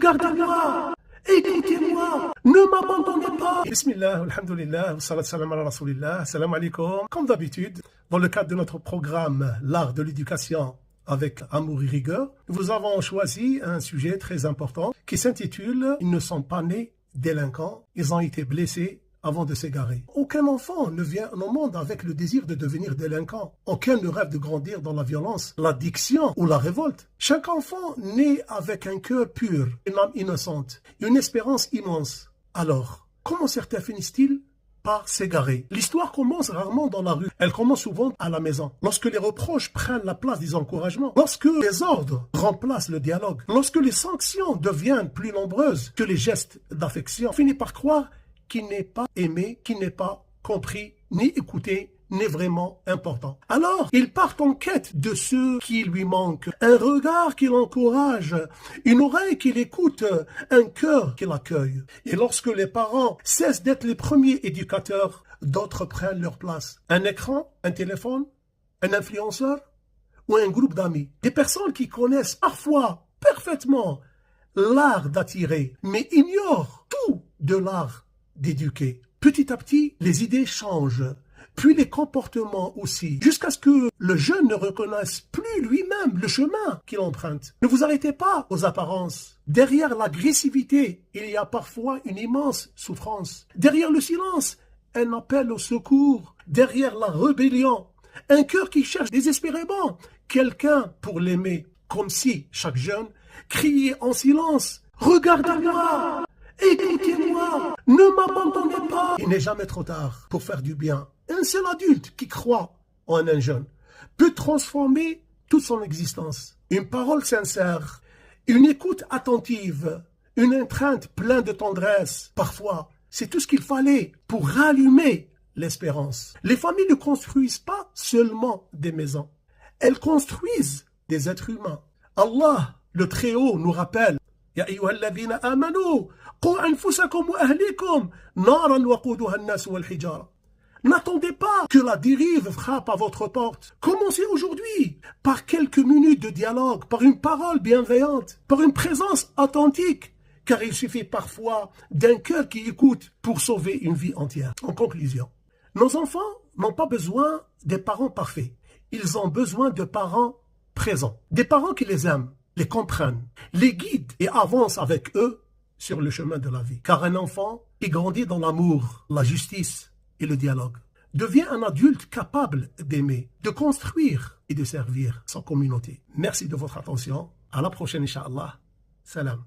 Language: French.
Regardez-moi, écoutez-moi, ne m'abandonnez pas. Bismillah, alhamdulillah, wa salat salam ala rasulillah, salam alaikum. Comme d'habitude, dans le cadre de notre programme L'art de l'éducation avec amour et rigueur, nous avons choisi un sujet très important qui s'intitule « Ils ne sont pas nés délinquants, ils ont été blessés avant de s'égarer ». Aucun enfant ne vient au monde avec le désir de devenir délinquant. Aucun ne rêve de grandir dans la violence, l'addiction ou la révolte. Chaque enfant naît avec un cœur pur, une âme innocente, une espérance immense. Alors, comment certains finissent-ils par s'égarer? L'histoire commence rarement dans la rue. Elle commence souvent à la maison. Lorsque les reproches prennent la place des encouragements, lorsque les ordres remplacent le dialogue, lorsque les sanctions deviennent plus nombreuses que les gestes d'affection, on finit par croire qu'il n'est pas aimé, qu'il n'est pas compris, ni écouté, n'est vraiment important. Alors, il part en quête de ce qui lui manque. Un regard qui l'encourage, une oreille qui l'écoute, un cœur qui l'accueille. Et lorsque les parents cessent d'être les premiers éducateurs, d'autres prennent leur place. Un écran, un téléphone, un influenceur ou un groupe d'amis. Des personnes qui connaissent parfois parfaitement l'art d'attirer, mais ignorent tout de l'art d'éduquer. Petit à petit, les idées changent. Puis les comportements aussi, jusqu'à ce que le jeune ne reconnaisse plus lui-même le chemin qu'il emprunte. Ne vous arrêtez pas aux apparences. Derrière l'agressivité, il y a parfois une immense souffrance. Derrière le silence, un appel au secours. Derrière la rébellion, un cœur qui cherche désespérément quelqu'un pour l'aimer. Comme si chaque jeune criait en silence « Regardez-moi, écoutez-moi, ne m'abandonnez pas ». Il n'est jamais trop tard pour faire du bien. Un seul adulte qui croit en un jeune peut transformer toute son existence. Une parole sincère, une écoute attentive, une étreinte pleine de tendresse. Parfois, c'est tout ce qu'il fallait pour rallumer l'espérance. Les familles ne construisent pas seulement des maisons. Elles construisent des êtres humains. Allah, le Très-Haut, nous rappelle « Ya ayyuhalladhina amanu, qu anfusakum wa ahlikum, naran waquduha an-nas wal hijara » N'attendez pas que la dérive frappe à votre porte. Commencez aujourd'hui par quelques minutes de dialogue, par une parole bienveillante, par une présence authentique, car il suffit parfois d'un cœur qui écoute pour sauver une vie entière. En conclusion, nos enfants n'ont pas besoin des parents parfaits. Ils ont besoin de parents présents, des parents qui les aiment, les comprennent, les guident et avancent avec eux sur le chemin de la vie. Car un enfant qui grandit dans l'amour, la justice et le dialogue devient un adulte capable d'aimer, de construire et de servir sa communauté. Merci de votre attention. À la prochaine, Inch'Allah. Salam.